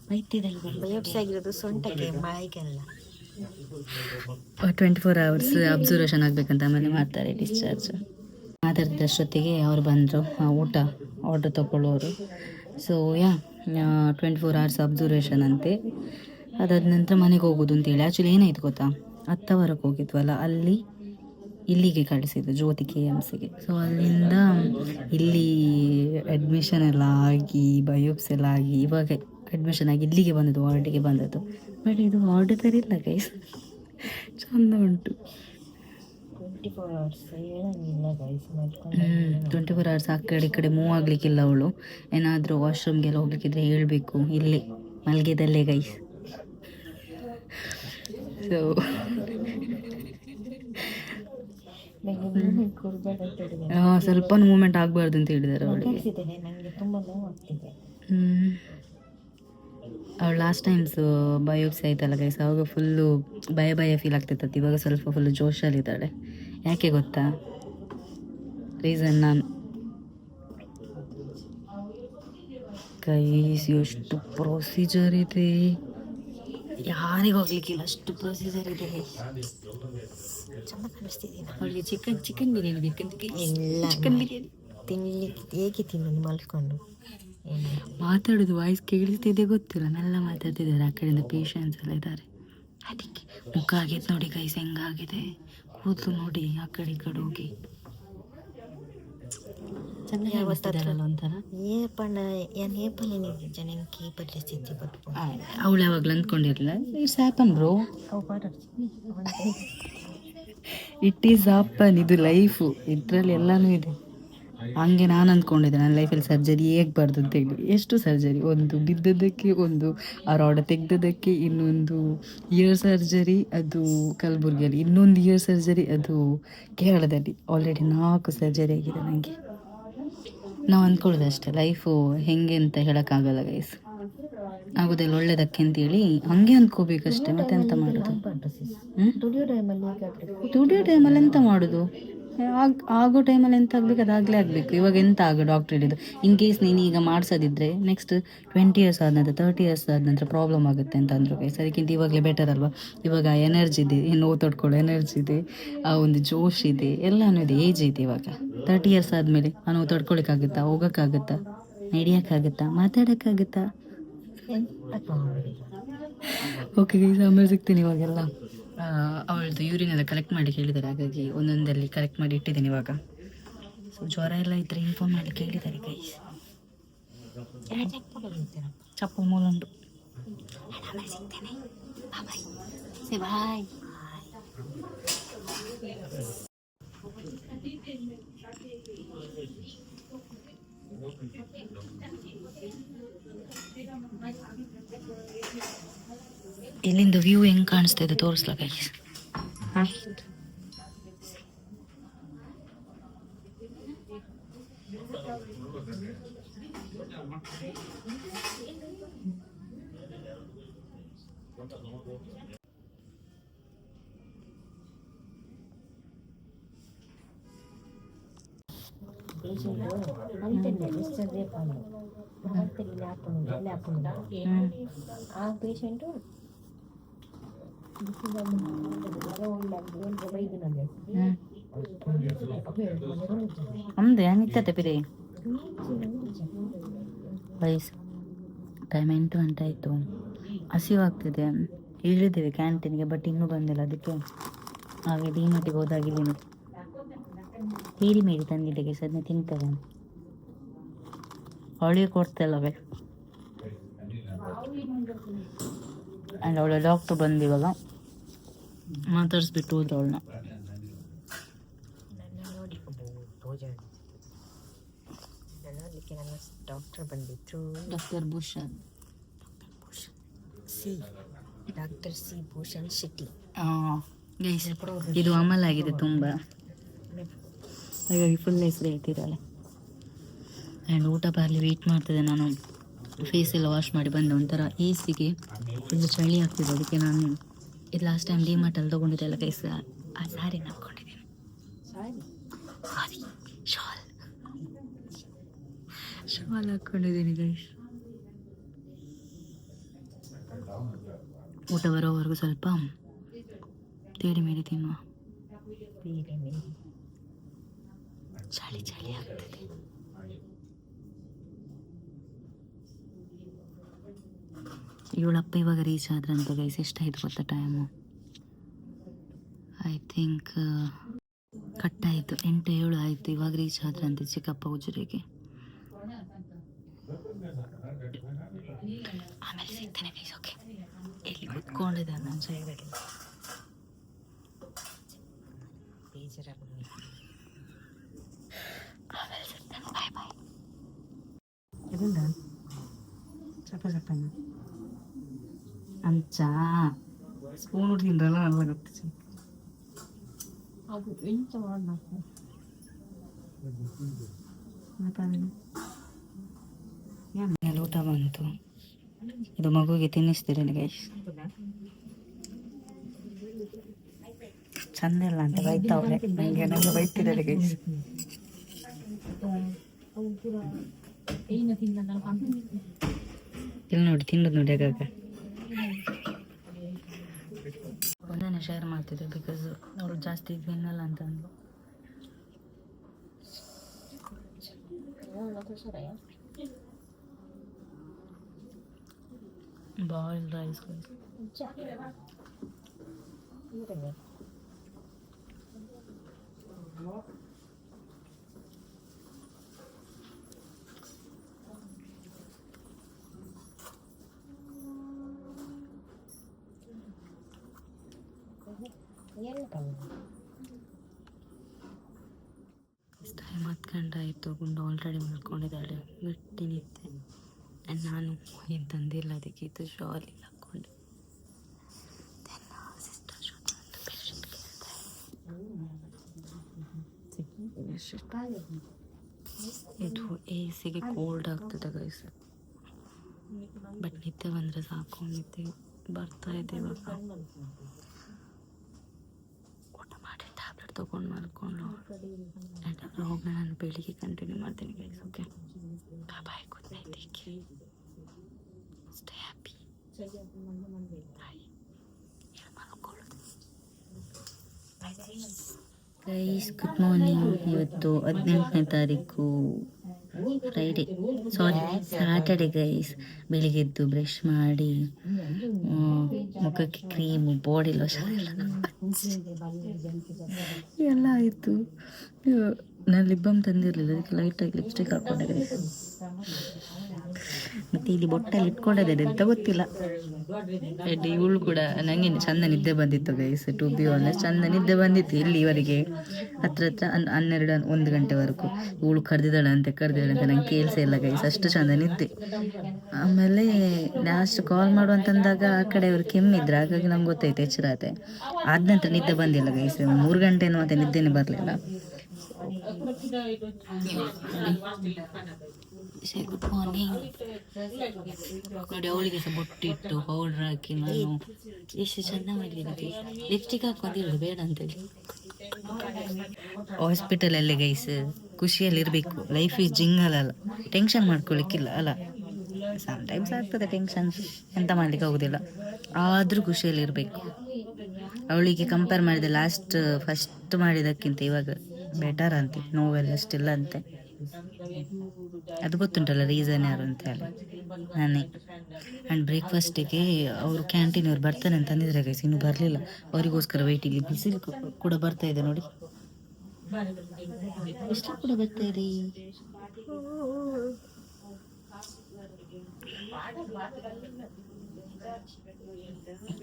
ಬೈತಿದೆ. ಬಯೋಪ್ಸಿ ಆಗಿರೋದು ಸೊಂಟಕ್ಕೆ, ಬಾಯಿಗೆಲ್ಲ. 24 hours ಅಬ್ಸರ್ವೇಷನ್ ಆಗಬೇಕಂತ ಆಮೇಲೆ ಮಾಡ್ತಾರೆ ಡಿಸ್ಚಾರ್ಜ್. ಮಾತಾಡ್ತಿದ್ದಷ್ಟೊತ್ತಿಗೆ ಅವ್ರು ಬಂದರು, ಊಟ ಆರ್ಡ್ರ್ ತೊಗೊಳ್ಳೋರು. ಸೊ 24 hours ಅಬ್ಸರ್ವೇಷನ್ ಅಂತೆ. ಅದಾದ ನಂತರ ಮನೆಗೆ ಹೋಗೋದು ಅಂತೇಳಿ. ಆ್ಯಕ್ಚುಲಿ ಏನಾಯ್ತು ಗೊತ್ತಾ, ಹತ್ತವರೆಗೆ ಹೋಗಿದ್ವಲ್ಲ, ಇಲ್ಲಿಗೆ ಕಳಿಸಿದ್ದು ಜ್ಯೋತಿ KMCಗೆ. ಸೊ ಅಲ್ಲಿಂದ ಇಲ್ಲಿ ಅಡ್ಮಿಷನ್ ಎಲ್ಲ ಆಗಿ ಬಯೋಪ್ಸಿ ಎಲ್ಲ ಆಗಿ ಇವಾಗ ಅಡ್ಮಿಷನ್ ಆಗಿ ಇಲ್ಲಿಗೆ ಬಂದದ್ದು, ವಾರ್ಡಿಗೆ ಬಂದದ್ದು. ಬಟ್ ಇದು ವಾರ್ಡ್ ಥರ ಇಲ್ಲ ಗೈಸ್, ಚಂದ ಉಂಟು. 24 hours ಆ ಕಡೆ ಈ ಕಡೆ ಮೂವ್ ಆಗಲಿಕ್ಕಿಲ್ಲ. ಅವಳು ಏನಾದರೂ ವಾಶ್ರೂಮ್ಗೆಲ್ಲ ಹೋಗ್ಲಿಕ್ಕಿದ್ರೆ ಹೇಳಬೇಕು, ಇಲ್ಲೇ ಮಲ್ಗೆದಲ್ಲೇ ಗೈಸ್. ಸೊ ಸ್ವಲ್ಪ ಮೂಮೆಂಟ್ ಆಗಬಾರ್ದು ಅಂತ ಹೇಳಿದ್ದಾರೆ ಅವಳಿಗೆ. ಅವಳು ಲಾಸ್ಟ್ ಟೈಮ್ಸ್ ಬಯೋಪ್ಸಿ ಆಯ್ತಲ್ಲ ಗೈಸ್, ಅವಾಗ ಫುಲ್ಲು ಭಯ ಫೀಲ್ ಆಗ್ತಿತ್ತು. ಇವಾಗ ಸ್ವಲ್ಪ ಫುಲ್ಲು ಜೋಶಲ್ಲಿದ್ದಾಳೆ. ಯಾಕೆ ಗೊತ್ತಾ ರೀಸನ್? ನಾನು ಗೈಸ್ ಎಷ್ಟು ಪ್ರೊಸೀಜರ್ ಇದೆ, ಯಾರಿಗೂ ಹೋಗ್ಲಿಕ್ಕಿಲ್ಲ, ಅಷ್ಟು ಪ್ರೊಸೀಜರ್ ಇದೆ. ಚೆನ್ನಾಗಿ ಕಾಣಿಸ್ತಿದ್ದೀನಿ. ಅವಳಿಗೆ ಚಿಕನ್ ಬಿರಿಯಾನಿ ಬೇಕಂತ. ಎಲ್ಲ ಚಿಕನ್ ಬಿರಿಯಾನಿ ತಿನ್ಲಿಕ್ಕೆ ಹೇಗೆ ತಿನ್ನೋದು ಮಲ್ಕೊಂಡು? ಮಾತಾಡೋದು ವಾಯ್ಸ್ ಕೇಳಿಸ್ತಿದೆ ಗೊತ್ತಿಲ್ಲ, ಮೆಲ್ಲ ಮಾತಾಡ್ತಿದ್ದಾರೆ. ಆ ಕಡೆಯಿಂದ ಪೇಷಂಟ್ಸ್ ಎಲ್ಲ ಇದ್ದಾರೆ. ಅದಕ್ಕೆ ಮುಖ ಆಗೈತೆ ನೋಡಿ ಗೈಸ್, ಹೆಂಗಾಗಿದೆ ಕೂದಲು ನೋಡಿ, ಆ ಕಡೆ ಈ ಕಡೆ ಹೋಗಿ ಚೆನ್ನಾಗಿ ಬರ್ತಿದ್ದಾರಲ್ಲ ಒಂಥರ. ಅವಳು ಯಾವಾಗಲೂ ಅಂದ್ಕೊಂಡಿರಲಿಲ್ಲ it's happen bro, it is happen, ಇದು ಲೈಫು, ಇದರಲ್ಲಿ ಎಲ್ಲನೂ ಇದೆ. ಹಂಗೆ ನಾನು ಅಂದ್ಕೊಂಡಿದ್ದೆ ನನ್ನ ಲೈಫಲ್ಲಿ ಸರ್ಜರಿ ಹೇಗಬಾರ್ದು ಅಂತೇಳಿ. ಎಷ್ಟು ಸರ್ಜರಿ, ಒಂದು ಬಿದ್ದದಕ್ಕೆ, ಒಂದು ಆ ರಾಡ್ ತೆಗೆದದಕ್ಕೆ, ಇನ್ನೊಂದು ಇಯರ್ ಸರ್ಜರಿ ಅದು ಕಲಬುರ್ಗಿಯಲ್ಲಿ, ಇನ್ನೊಂದು ಇಯರ್ ಸರ್ಜರಿ ಅದು ಕೇರಳದಲ್ಲಿ. ಆಲ್ರೆಡಿ 4 ಸರ್ಜರಿ ಆಗಿದೆ ನನಗೆ. ನಾವು ಅಂದ್ಕೊಳ್ಳೋದು ಅಷ್ಟೇ, ಲೈಫು ಹೆಂಗೆ ಅಂತ ಹೇಳೋಕ್ಕಾಗಲ್ಲ ಗೈಸ್. ಆಗೋದೆಲ್ಲ ಒಳ್ಳೇದಕ್ಕೆ ಅಂತೇಳಿ ಹಂಗೆ ಅಂದ್ಕೋಬೇಕಷ್ಟೆ, ಮತ್ತೆ ಎಂತ ಮಾಡೋದು? ದುಡಿಯೋ ಟೈಮಲ್ಲಿ ಎಂತ ಮಾಡೋದು? ಆಗೋ ಟೈಮಲ್ಲಿ ಎಂತ ಆಗಬೇಕು ಅದಾಗಲೇ ಆಗಬೇಕು. ಇವಾಗ ಎಂತ ಆಗ ಡಾಕ್ಟ್ರ್ ಹೇಳಿದ್ದು, ಇನ್ ಕೇಸ್ ನೀನು ಈಗ ಮಾಡಿಸೋದಿದ್ರೆ ನೆಕ್ಸ್ಟ್ 20 years ಆದ ನಂತರ 30 years ಆದ ನಂತರ ಪ್ರಾಬ್ಲಮ್ ಆಗುತ್ತೆ ಅಂತ ಅಂದರು ಗೈಸ್. ಅದಕ್ಕಿಂತ ಇವಾಗಲೇ ಬೆಟರ್ ಅಲ್ವಾ? ಇವಾಗ ಎನರ್ಜಿ ಇದೆ, ನೋವು ತಡ್ಕೊಳ್ಳೋ ಎನರ್ಜಿ ಇದೆ, ಆ ಒಂದು ಜೋಶ್ ಇದೆ, ಎಲ್ಲನೂ ಇದೆ, ಏಜ್ ಇದೆ. ಇವಾಗ 30 years ಆದಮೇಲೆ ಆ ನೋವು ತಡ್ಕೊಳಕ್ಕಾಗುತ್ತಾ? ಹೋಗೋಕ್ಕಾಗುತ್ತಾ? ನಡೆಯೋಕ್ಕಾಗುತ್ತಾ? ಮಾತಾಡೋಕ್ಕಾಗುತ್ತಾ? ಓಕೆ ಗೈಸ್, ಆಮೇಲೆ ಸಿಗ್ತೀನಿ. ಇವಾಗೆಲ್ಲ ಅವಳದು ಯೂರಿನ್ ಎಲ್ಲ ಕಲೆಕ್ಟ್ ಮಾಡಿ ಹೇಳಿದ್ದಾರೆ, ಹಾಗಾಗಿ ಒಂದೊಂದಲ್ಲಿ ಕಲೆಕ್ಟ್ ಮಾಡಿ ಇಟ್ಟಿದ್ದೀನಿ ಇವಾಗ. ಸೊ ಜ್ವರ ಎಲ್ಲ ಇದ್ದರೆ ಇನ್ಫಾರ್ಮ್ ಮಾಡಲಿಕ್ಕೆ ಹೇಳಿದ್ದಾರೆ ಗೈಸ್. ಚಪ್ಪು ಮೂಲುಂಟು. ಬಾಯ್. ಇಲ್ಲಿಂದ ವ್ಯೂ ಹೆಂಗ್ ಕಾಣಿಸ್ತಾ ಇದೆ ತೋರಿಸ್ಲಾ ಗೈಸ್? ఆ పేషెంట్ ನಮ್ದು ಏನಿತ್ತತೆ ಪಿರಿ ಬೈಸ್. ಟೈಮ್ 8 ಗಂಟೆ ಆಯಿತು, ಹಸಿವಾಗ್ತಿದೆ. ಇಳಿದ್ದೇವೆ ಕ್ಯಾಂಟೀನ್ಗೆ, ಬಟ್ ಇನ್ನೂ ಬಂದಿಲ್ಲ. ಅದಕ್ಕೆ ಹಾಗೆ ಡಿಮಾರ್ಟಿಗೆ ಹೋದಾಗ ಇಲ್ಲಿ ಪೀರಿ ಮೇರಿ ತಂದಿದ್ದೆಗೆ ಸದ್ಯ ತಿಂತೇವೆ. ಅವಳಿಗೆ ಕೊಡ್ತಲ್ಲವೇ. ಆ್ಯಂಡ್ ಅವಳ ಡಾಕ್ಟ್ರು ಬಂದಿವಲ್ಲ, ಮಾತಾಡಿಸ್ಬಿಟ್ಟು ಹೋದ್ರು ಅವಳನ್ನ. ಡಾಕ್ಟರ್ ಬಂದಿದ್ರು, doctor Bhushan, doctor C Bhushan Shetty. Guys ಇದು ಅಮಲ್ ಆಗಿದೆ ತುಂಬ, ಹಾಗಾಗಿ ಫುಲ್ ಹೆಸರು ಹೇಳ್ತಿದ್ದಾಳೆ. ಆ್ಯಂಡ್ ಊಟ ಬರಲಿ ವೆಯ್ಟ್ ಮಾಡ್ತಿದ್ದೆ. ನಾನು ಫೇಸ್ ಎಲ್ಲ ವಾಶ್ ಮಾಡಿ ಬಂದೆ. ಒಂಥರ ಏಸಿಗೆ ಫುಲ್ ಚಳಿ ಆಗ್ತಿದೆ. ಅದಕ್ಕೆ ನಾನು ಇದು ಲಾಸ್ಟ್ ಟೈಮ್ ಡಿಮಾರ್ಟಲ್ಲಿ ತೊಗೊಂಡಿದ್ದೆಲ್ಲ ಗೈಸ್, ಆ ಸ್ಯಾರಿ ಹಾಕ್ಕೊಂಡಿದ್ದೀನಿ. ಶಾಲ್ ಹಾಕ್ಕೊಂಡಿದ್ದೀನಿ ಗೈಸ್. ಊಟ ಬರೋವರೆಗೂ ಸ್ವಲ್ಪ ತೇಡಿ ಮೇರಿ ತಿನ್ನುವ. ಚಳಿ ಚಳಿ ಆಗ್ತದೆ. ಇವಳಪ್ಪ ಇವಾಗ ರೀಚ್ ಆದ್ರಂತ ಗೈಸ್. ಎಷ್ಟಾಯ್ತು ಗೊತ್ತಾ ಟೈಮು? ಐ ಥಿಂಕ್ ಕಟ್ಟಾಯಿತು, 8-7 ಆಯಿತು. ಇವಾಗ ರೀಚ್ ಆದ್ರಂತೆ ಚಿಕ್ಕಪ್ಪ ಉಜಿರೆಗೆ. ಆಮೇಲೆ ಸಿಗ್ತೇನೆ ಗೈಸ್. ಓಕೆ, ಇಲ್ಲಿ ಕುತ್ಕೊಂಡಿದ್ದೆ ನಾನು ಸೈಡಲ್ಲಿ. ಆಮೇಲೆ ಸಿಗ್ತೇನೆ. ಬಾಯ್ ಬಾಯ್. ಇದರಿಂದ ಸ್ವಲ್ಪ ಅಂಚ ಸ್ಪೂನ್ ತಿಂದ್ರಲ್ಲ ಅಲ್ಲ ಗೊತ್ತಿತ್ತು. ಅದು ಎಂತ ಮಾಡಬೇಕು ಮೇಲೆ ಊಟ ಬಂತು. ಇದು ಮಗುಗೆ ತಿನ್ನಿಸ್ತೀರೇನು ಗೈಸ್? ಚಂದ ಇಲ್ಲ ಅಂತ ಬೈತಾವ್ರೆ ನನಗೆ. ನನಗೆ ಬೈತಿದ್ದಾರೆ ಗೈಸ್. ಇಲ್ಲಿ ನೋಡಿ ತಿನ್ನೋದು ನೋಡಿ ಆಗಾಗ. ಒಂದನೇ ಶೇರ್ ಮಾಡ್ತಿದ್ದೆ ಬಿಕಾಸ್ ಅವರು ಜಾಸ್ತಿ ತಿನ್ನಲ್ಲ ಅಂತ ಅಂದು. ಬಾಯ್ಲ್ಡ್ ರೈಸ್ ಟೈಮ್ 10 ಗಂಟೆ ಆಯಿತು. ಗುಂಡು ಆಲ್ರೆಡಿ ಮಾಡ್ಕೊಂಡಿದ್ದಾಳೆ, ಬಿಟ್ಟು ನಿಂತೆ. ಆ್ಯಂಡ್ ನಾನು ಏನು ತಂದಿಲ್ಲ, ಅದಕ್ಕೆ ಇದು ಶಾಲ್ ಇಲ್ಲ ಹಾಕ್ಕೊಂಡೆ. ಸಿಸ್ಟರ್ ಜೊತೆ ಒಂದು ಪೇಷಂಟ್ ಇದು ಎಸಿಗೆ ಕೋಲ್ಡ್ ಆಗ್ತದೆ ಗೈಸ್. ಬಟ್ ನಿದ್ದೆ ಬಂದರೆ ಸಾಕು. ನಿದ್ದೆ ಬರ್ತಾ ಇದೆ ಇವಾಗ. ಊಟ ಮಾಡಿ ಟ್ಯಾಬ್ಲೆಟ್ ತೊಗೊಂಡು ಮಲ್ಕೊಂಡು ಆ್ಯಂಡ್ ವ್ಲಾಗ್ನ ನಾನು ಬೆಳಿಗ್ಗೆ ಕಂಟಿನ್ಯೂ ಮಾಡ್ತೀನಿ guys. Okay, bye, good night, take care, stay happy. Guys good morning. ಇವತ್ತು 18ನೇ ತಾರೀಕು ಫ್ರೈಡೇ, ಸಾರಿ ಸ್ಯಾಟರ್ಡೆ ಗೈಸ್. ಬೆಳಿಗ್ಗೆ ಎದ್ದು ಬ್ರಷ್ ಮಾಡಿ ಮುಖಕ್ಕೆ ಕ್ರೀಮು, ಬಾಡಿ ಲೋಷನ್ ಎಲ್ಲ ಎಲ್ಲ ಆಯಿತು. ನಾನು ಲಿಪ್ ಬಾಮ್ ತಂದಿರಲಿಲ್ಲ, ಅದಕ್ಕೆ ಲೈಟಾಗಿ ಲಿಪ್ಸ್ಟಿಕ್ ಹಾಕ್ಕೊಂಡೆ guys. ಮತ್ತೆ ಇಲ್ಲಿ ಬೊಟ್ಟಲ್ಲಿ ಇಟ್ಕೊಂಡಿದ್ದೇನೆ ಅಂತ ಗೊತ್ತಿಲ್ಲ. ಇವಳು ಕೂಡ ನನಗೆ ಚಂದ ನಿದ್ದೆ ಬಂದಿತ್ತು ಗೈಸ್, ಟು ಬಿ ಆನೆಸ್ಟ್ ಚಂದ ನಿದ್ದೆ ಬಂದಿತ್ತು ಇಲ್ಲಿವರೆಗೆ, ಹತ್ರ 12-1 ಗಂಟೆವರೆಗೂ. ಇವಳು ಕರೆದಿದ್ದಾಳೆ ಅಂತ ನಂಗೆ ಕೇಳಿಸೇ ಇಲ್ಲ ಗೈಸ್, ಅಷ್ಟು ಚಂದ ನಿದ್ದೆ. ಆಮೇಲೆ ಲಾಸ್ಟ್ ಕಾಲ್ ಮಾಡುವಂತಂದಾಗ ಆ ಕಡೆ ಅವ್ರು ಕೆಮ್ಮಿದ್ರು, ಹಾಗಾಗಿ ನಂಗೆ ಗೊತ್ತಾಯ್ತು ಎಚ್ಚರ ಆತೆ. ಆದ ನಂತರ ನಿದ್ದೆ ಬಂದಿಲ್ಲ ಗೈಸ್, 3 ಗಂಟೆನೂ ಮತ್ತೆ ನಿದ್ದೆನೇ ಬರಲಿಲ್ಲ. Good morning. ನೋಡಿ ಅವಳಿಗೆ ಸಹ ಬೊಟ್ಟಿಟ್ಟು ಪೌಡ್ರ್ ಹಾಕಿ ನಾನು ಎಷ್ಟು ಚಂದ ಮಾಡಿದ್ದೀನಿ. ಲಿಪ್ಸ್ಟಿಕ್ ಹಾಕೊಂಡಿರೋದು ಬೇಡ ಅಂತೇಳಿ. ಹಾಸ್ಪಿಟಲಲ್ಲಿ ಗೈಸ್ ಖುಷಿಯಲ್ಲಿರಬೇಕು, ಲೈಫ್ ಈಸ್ ಜಿಂಗಲ್ ಅಲ್ಲ, ಟೆನ್ಷನ್ ಮಾಡ್ಕೊಳ್ಳಿಕ್ಕಿಲ್ಲ ಅಲ್ಲ. ಸಮ್ಟೈಮ್ಸ್ ಆಗ್ತದೆ ಟೆನ್ಷನ್, ಎಂತ ಮಾಡ್ಲಿಕ್ಕೆ ಆಗೋದಿಲ್ಲ, ಆದರೂ ಖುಷಿಯಲ್ಲಿರಬೇಕು. ಅವಳಿಗೆ ಕಂಪೇರ್ ಮಾಡಿದೆ ಫಸ್ಟ್ ಮಾಡಿದ್ದಕ್ಕಿಂತ ಇವಾಗ ಬೆಟರ್ ಅಂತೆ, ನೋವೆಲ್ಲ ಸ್ಟಿಲ್ ಅಂತೆ. ಅದು ಗೊತ್ತುಂಟಲ್ಲ ರೀಸನ್ ಯಾರು ಅಂತ ಹೇಳಿ, ನಾನೇ. ಆ್ಯಂಡ್ ಬ್ರೇಕ್ಫಾಸ್ಟಿಗೆ ಅವರು ಕ್ಯಾಂಟೀನವ್ರು ಬರ್ತಾನೆ ಅಂತ ಅಂದಿದ್ರೆ ಗೈಸ್, ಇನ್ನೂ ಬರಲಿಲ್ಲ. ಅವರಿಗೋಸ್ಕರ ವೆಯ್ಟ್. ಇಲ್ಲಿ ಬಿಸಿಲು ಕೂಡ ಬರ್ತಾ ಇದೆ ನೋಡಿ, ಬಿಸಿಲು ಕೂಡ ಬರ್ತಾ ಇದೆ.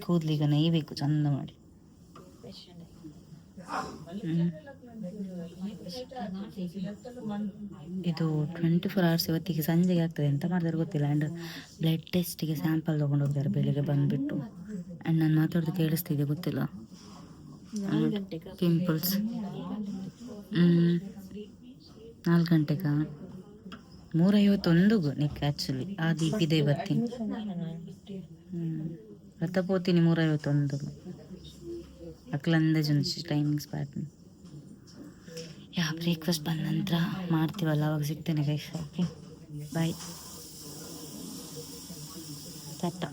ಕೂದಲಿಗ ನೈಬೇಕು ಚಂದ ಮಾಡಿ. ಇದು 24 hours ಇವತ್ತಿಗೆ ಸಂಜೆಗೆ ಆಗ್ತದೆ, ಎಂತ ಮಾಡಿದ್ರೆ ಗೊತ್ತಿಲ್ಲ. ಆ್ಯಂಡ್ ಬ್ಲಡ್ ಟೆಸ್ಟಿಗೆ ಸ್ಯಾಂಪಲ್ ತೊಗೊಂಡು ಹೋಗ್ತಾರೆ ಬೆಳಿಗ್ಗೆ ಬಂದುಬಿಟ್ಟು. ಆ್ಯಂಡ್ ನಾನು ಮಾತಾಡೋದು ಕೇಳಿಸ್ತಿದೆ ಗೊತ್ತಿಲ್ಲ, ಪಿಂಪಲ್ಸ್. 4 ಗಂಟೆಗ 3:51 ನಿಕ್ ಆ್ಯಕ್ಚುಲಿ ಅದು ಇದೆ ಬರ್ತೀನಿ. ರಥಪೋತೀನಿ 3:51 ಅಕ್ಲಂದಾಜು ಟೈಮಿಂಗ್ಸ್ ಪ್ಯಾಟರ್ನ್. ಬ್ರೇಕ್ಫಾಸ್ಟ್ ಬಂದ ನಂತರ ಮಾಡ್ತೀವಲ್ಲ ಅವಾಗ ಸಿಗ್ತೇನೆ ಗೈಸ್. ಓಕೆ ಬಾಯ್, ಟಾಟಾ.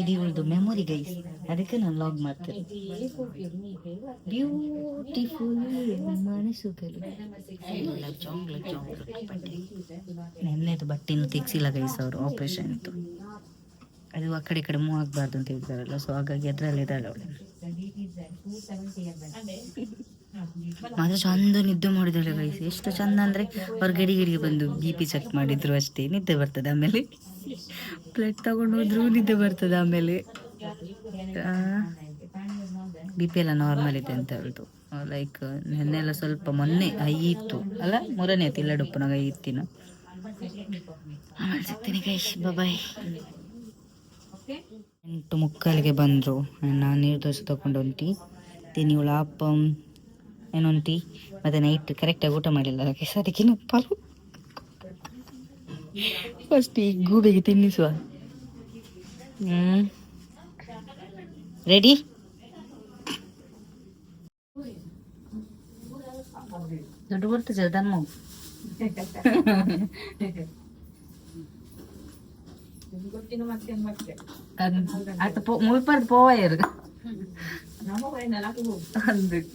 ಇದು ಇವಳದು ಮೆಮೊರಿ ಗೈಸ್, ಅದಕ್ಕೆ ನಾನು ಲಾಗ್ ಮಾಡ್ತೇನೆ. ಬ್ಯೂಟಿಫುಲ್ ಮನಸ್ಸುಗಳು. ನೆನ್ನೆದು ಬಟ್ಟೆನೂ ತೆಗ್ಸಿಲ್ಲ ಗೈಸ್, ಅವರು ಆಪ್ರೇಷನ್ ಇತ್ತು, ಅದು ಆ ಕಡೆ ಮೂವ್ ಆಗಬಾರ್ದು ಅಂತ ಹೇಳ್ತಾರಲ್ಲ, ಸೊ ಹಾಗಾಗಿ ಅದರಲ್ಲಿ ಇದ್ದಾಳೆ ಅವಳು. ಮಾತ್ರ ಚಂದ ನಿದ್ದೆ ಮಾಡಿದಾಳೆ ಗೈಸ್, ಎಷ್ಟು ಚಂದ ಅಂದರೆ ಅವ್ರು ಗಡಿಗೆ ಬಂದು BP ಚೆಕ್ ಮಾಡಿದ್ರು ಅಷ್ಟೇ, ನಿದ್ದೆ ಬರ್ತದೆ. ಆಮೇಲೆ ಬ್ಲಡ್ ತಗೊಂಡು ಹೋದ್ರೂ ನಿದ್ದೆ ಬರ್ತದೆ. ಆಮೇಲೆ BP ಎಲ್ಲ ನಾರ್ಮಲ್ ಇದೆ ಅಂತ ಹೇಳ್ತು. ಲೈಕ್ ನೆನ್ನೆಲ್ಲ ಸ್ವಲ್ಪ ಮೊನ್ನೆ ಹೈ ಇತ್ತು ಅಲ್ಲ, 3ನೇ ತಿಲ್ಲಡುಪ್ಪನಾಗ ಇತ್ತಿನ. ಆಮೇಲೆ ಸಿಗ್ತೀನಿ ಗೈಸ್, ಬಾಯ್. 8:45 ಬಂದರು. ನಾನು ನೀರು ದೋಸೆ ತೊಗೊಂಡು ಹೊಂಟಿ ತಿನ್ನಿ, ಇವಳು ಅಪ್ಪಂ ಏನೊಂಟಿ, ಮತ್ತು ನೈಟ್ ಕರೆಕ್ಟಾಗಿ ಊಟ ಮಾಡಿಲ್ಲ ಗೈಸ್, ಅದಕ್ಕೆ ಪಲು ಫಸ್ಟ್ ಈ ಗೂಬೆಗೆ ತಿನ್ನಿಸುವ. ರೆಡಿ? ದುಡ್ಡು ಕೊಡ್ತದೆ ದಮ್ಮ ಅದು ಮುಳ್ಪರ್ದು ಪೋವಾಯರು ಅಂದು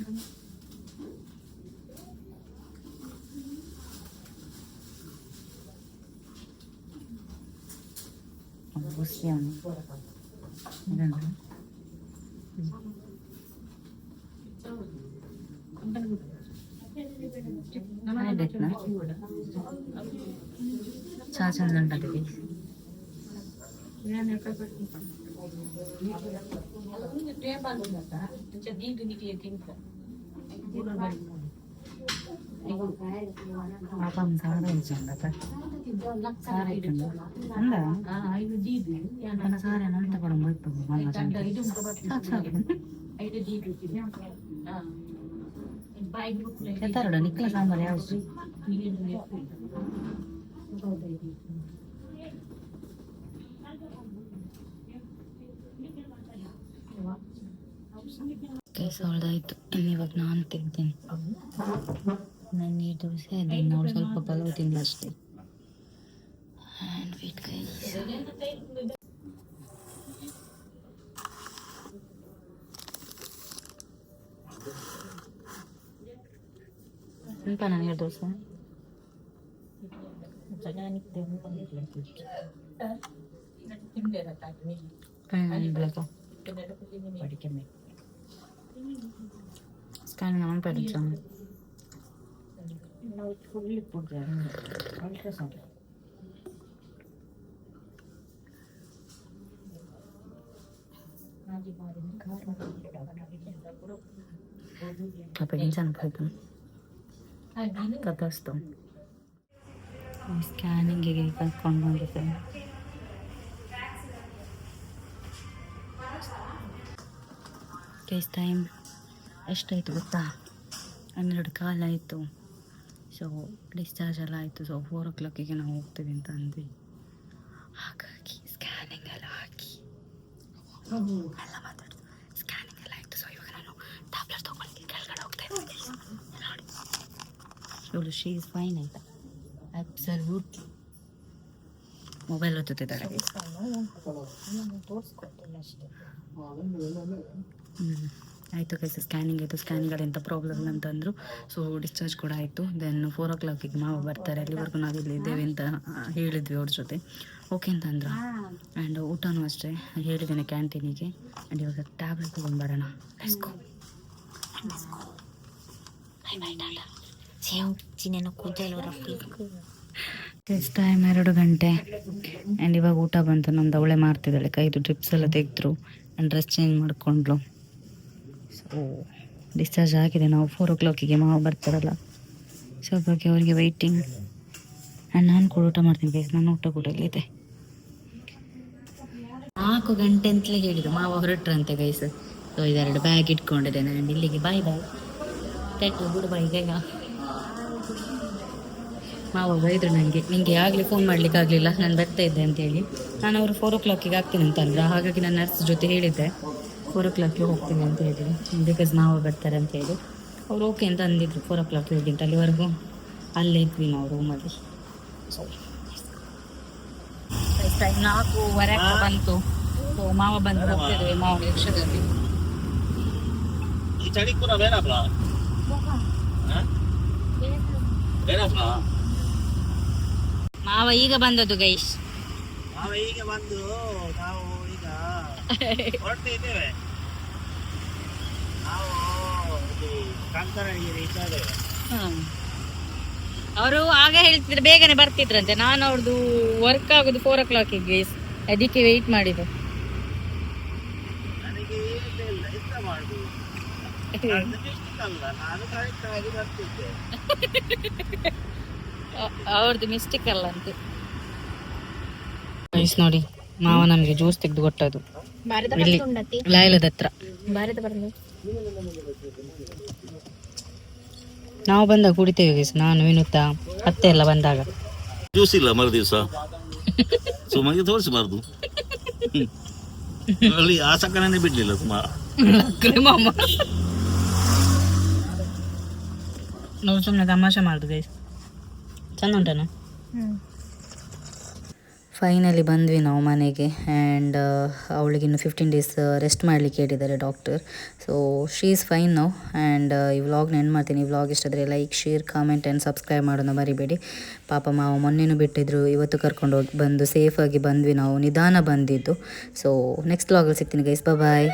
ಚಾ ಚಂದ ಉಂಟದಕ್ಕೆ. పాపం సారా ఇచ్చింది సారా ఇట్టుండ అందా మన సారా అంత కూడా పోయిపోయింది మళ్ళీ చెప్తారు నిక్కల సాంబార్ యావచ్చు ಕೆಲಸ ಹೊಳ್ದಾಯ್ತು. ಇವಾಗ ನಾನು ತೆಗ್ತೀನಿ. ನಾನು ನೀರು ದೋಸೆ ಅದನ್ನು ಅವಳು ಸ್ವಲ್ಪ ಪಲಾವ್ ತಿಂದು ಅಷ್ಟೇ. ಆ್ಯಂಡ್ ವೇಟ್ ಗೈಸ್, ಎಂತ ನಾನು ನೀರು dosa Scanning on prediction. Apa yang sampai itu? Kata stone. Scanning ಗೆ ಕರ್ಕೊಂಡು ಬಂದಿದ್ದೆ. ಕೇಸ್ ಟೈಮ್ ಎಷ್ಟಾಯಿತು ಗೊತ್ತಾ? 12 ಕಾಲ ಆಯಿತು. ಸೊ ಡಿಸ್ಚಾರ್ಜ್ ಎಲ್ಲ ಆಯಿತು. ಸೊ 4 o'clock ನಾವು ಹೋಗ್ತೀವಿ ಅಂತ ಅಂದ್ವಿ. ಹಾಗಾಗಿ ಸ್ಕ್ಯಾನಿಂಗ್ ಎಲ್ಲ ಹಾಕಿ ಎಲ್ಲ ಮಾತಾಡ್ತು. ಸ್ಕ್ಯಾನಿಂಗ್ ಎಲ್ಲ ಆಯಿತು. ಸೊ ಇವಾಗ ನಾನು ಟ್ಯಾಬ್ಲೆಟ್ ತೊಗೊಂಡು ಕೆಳಗಡೆ ಹೋಗ್ತಾ ಇದ್ದೀನಿ. ನೋಡಿ ಇವಳು ಶೀ ಇಸ್ ಫೈನ್ ಆಯಿತಾ? ಅಬ್ಸಲ್ಯೂಟ್ಲಿ. ಮೊಬೈಲ್ ಓದ್ತಿದ್ದಾಳೆ. ಆಯಿತು ಕೈಸ ಸ್ಕ್ಯಾನಿಂಗ್ ಆಯಿತು. ಸ್ಕ್ಯಾನಿಂಗಲ್ಲಿ ಎಂಥ ಪ್ರಾಬ್ಲಮ್ ಅಂತಂದರು. ಸೊ ಡಿಸ್ಚಾರ್ಜ್ ಕೂಡ ಆಯಿತು. ದೆನ್ 4 o'clock ಮಾವು ಬರ್ತಾರೆ, ಅಲ್ಲಿವರೆಗೂ ನಾವಿಲ್ಲಿ ಇದ್ದೇವೆ ಅಂತ ಹೇಳಿದ್ವಿ ಅವ್ರ ಜೊತೆ. ಓಕೆ ಅಂತಂದ್ರು. ಆ್ಯಂಡ್ ಊಟನೂ ಅಷ್ಟೇ ಹೇಳಿದ್ದೇನೆ ಕ್ಯಾಂಟೀನಿಗೆ. ಆ್ಯಂಡ್ ಇವಾಗ ಟ್ಯಾಬ್ಲೆಟ್ ತೊಗೊಂಡು ಬರೋಣ. ಟೈಮ್ 2 ಗಂಟೆ. ಆ್ಯಂಡ್ ಇವಾಗ ಊಟ ಬಂತು. ನಮ್ದು ಅವಳೆ ಮಾಡ್ತಿದ್ದಾಳೆ. ಕೈದು ಡ್ರಿಪ್ಸ್ ಎಲ್ಲ ತೆಗೆದ್ರು ಆ್ಯಂಡ್ ಡ್ರೆಸ್ ಚೇಂಜ್ ಮಾಡಿಕೊಂಡ್ಲು. ಸೊ ಡಿಸ್ಚಾರ್ಜ್ ಆಗಿದೆ. ನಾವು 4 o'clock ಮಾವು ಬರ್ತಾರಲ್ಲ, ಸೊ ಹಾಗಾಗಿ ಅವರಿಗೆ ವೆಯ್ಟಿಂಗ್. ಆ್ಯಂಡ್ ನಾನು ಕೂಡ ಊಟ ಮಾಡ್ತೀನಿ ಗೈಸ್. ನಾನು ಊಟ ಕೂಡ ಇಲ್ಲಿದೆ. 4 ಗಂಟೆ ಅಂತಲೇ ಹೇಳಿದ್ದು. ಮಾವ ಹೊರಟ್ರಂತೆ ಗೈಸ್. ಸೊ ಇದೆರಡು ಬ್ಯಾಗ್ ಇಟ್ಕೊಂಡಿದ್ದೇನೆ. ಆ್ಯಂಡ್ ಇಲ್ಲಿಗೆ ಬಾಯ್ ಬಾಯ್ ಗುಡ್ ಬಾಯ್ ಗೈಗ. ಮಾವ ಬೈದರು ನನಗೆ, ನಿಮಗೆ ಆಗಲಿ ಫೋನ್ ಮಾಡ್ಲಿಕ್ಕೆ ಆಗಲಿಲ್ಲ, ನಾನು ಬರ್ತಾ ಇದ್ದೆ ಅಂತೇಳಿ. ನಾನು ಅವರು 4 o'clock ಆಗ್ತೀನಿ ಅಂತಂದ್ರೆ, ಹಾಗಾಗಿ ನಾನು ನರ್ಸ್ ಜೊತೆ ಹೇಳಿದ್ದೆ 4 o'clock ಹೋಗ್ತೀನಿ ಅಂತ ಹೇಳಿದ್ರು. ಬಿಕಾಸ್ ಮಾವ ಬರ್ತಾರೆ ಅಂತ ಹೇಳಿ ಅವ್ರು ಓಕೆ ಅಂತ ಅಂದಿದ್ರು. 4 o'clock ಹೋಗಿ ಅಂತ. ಅಲ್ಲಿವರೆಗೂ ಅಲ್ಲೇ ಇದ್ವಿ ನಾವು ರೂಮಲ್ಲಿ. ಸೊ ಟೈಮ್ 4:15 ಬಂತು. ಸೊ ಮಾವ ಬಂದು ಹೋಗ್ತಿದ್ವಿ. ಮಾವ ರಿಕ್ಷಾದಲ್ಲಿ. ಈ ಚಳಿ ಕೂಡ ಬೇಡಪ್ಪ. ಬೇಡಪ್ಪ. ಮಾವ ಈಗ ಬಂದದ್ದು ಗೈಸ್. ನಾವು ಈಗ ಬಂದು ನಾವು ಈಗ ಹೊರಟಿದ್ದೇವೆ. ನಾವು ಕಂಕರಣಿಗೆ ರೀಚ್ ಆದೇವೆ. ಅವರು ಆಗ ಹೇಳ್ತಿದ್ರು ಬೇಗನೆ ಬರ್ತಿದ್ರಂತೆ. ನಾನು ಅವ್ರದ್ದು ವರ್ಕ್ ಆಗೋದು 4 o'clock ಗೈಸ್, ಅದಕ್ಕೆ ವೆಯ್ಟ್ ಮಾಡಿದ್ದು. ನನಗೆ ಇಲ್ಲ ಎಂತ ಮಾಡುದು, ನಾನು ಕರೆಕ್ಟ್ ಆಗಿ ಬರ್ತಿದ್ದೆ. ಅವ್ರದ್ದು ಮಿಸ್ಟೇಕ್ ಅಲ್ಲ ಅಂತೆ ಗೈಸ್. ನೋಡಿ ಮಾವ ನಮಗೆ ಜ್ಯೂಸ್ ತೆಗೆದು ಕೊಟ್ಟದು ಇಲ್ಲಿ ಲಾಯಲದ ಹತ್ರ. ನಾವು ಬಂದಾಗ ಕುಡಿತೇವೆ ಗೈಸ್. ನಾನು ವಿನುತ್ತಾ ಅತ್ತೆ ಎಲ್ಲ ಬಂದಾಗ. ಜ್ಯೂಸ್ ಇಲ್ಲ ಮರು ದಿವಸ ಸುಮಗೆ ತೋರಿಸಬಾರ್ದು. ಅಲ್ಲಿ ಆ ಸಕ್ಕನೆ ಬಿಡ್ಲಿಲ್ಲ ಸುಮಾರು. ನಾವು ಸುಮ್ಮನೆ ತಮಾಷೆ ಮಾಡುದು ಗೈಸ್. ಚಂದ ಉಂಟನ. ಫೈನಲಿ ಬಂದ್ವಿ ನಾವು ಮನೆಗೆ. ಆ್ಯಂಡ್ ಅವಳಿಗೆ ಇನ್ನು 15 days ರೆಸ್ಟ್ ಮಾಡಲಿಕ್ಕೆ ಹೇಳಿದ್ದಾರೆ doctor. So she is fine ನಾವು. ಆ್ಯಂಡ್ ಈ ವ್ಲಾಗ್ನ ಎಂಡ್ ಮಾಡ್ತೀನಿ. ಈ ವ್ಲಾಗ್ ಇಷ್ಟಾದರೆ like, share, comment and subscribe ಮಾಡೋಣ ಮರಿಬೇಡಿ. ಪಾಪ ಮಾವ ಮೊನ್ನೆನೂ ಬಿಟ್ಟಿದ್ರು, ಇವತ್ತು ಕರ್ಕೊಂಡು ಹೋಗಿ ಬಂದು ಸೇಫಾಗಿ ಬಂದ್ವಿ ನಾವು. ನಿಧಾನ ಬಂದಿದ್ದು. ಸೊ ನೆಕ್ಸ್ಟ್ ವ್ಲಾಗಲ್ಲಿ ಸಿಗ್ತೀನಿ ಗೈಸ್. ಬಾಯ್.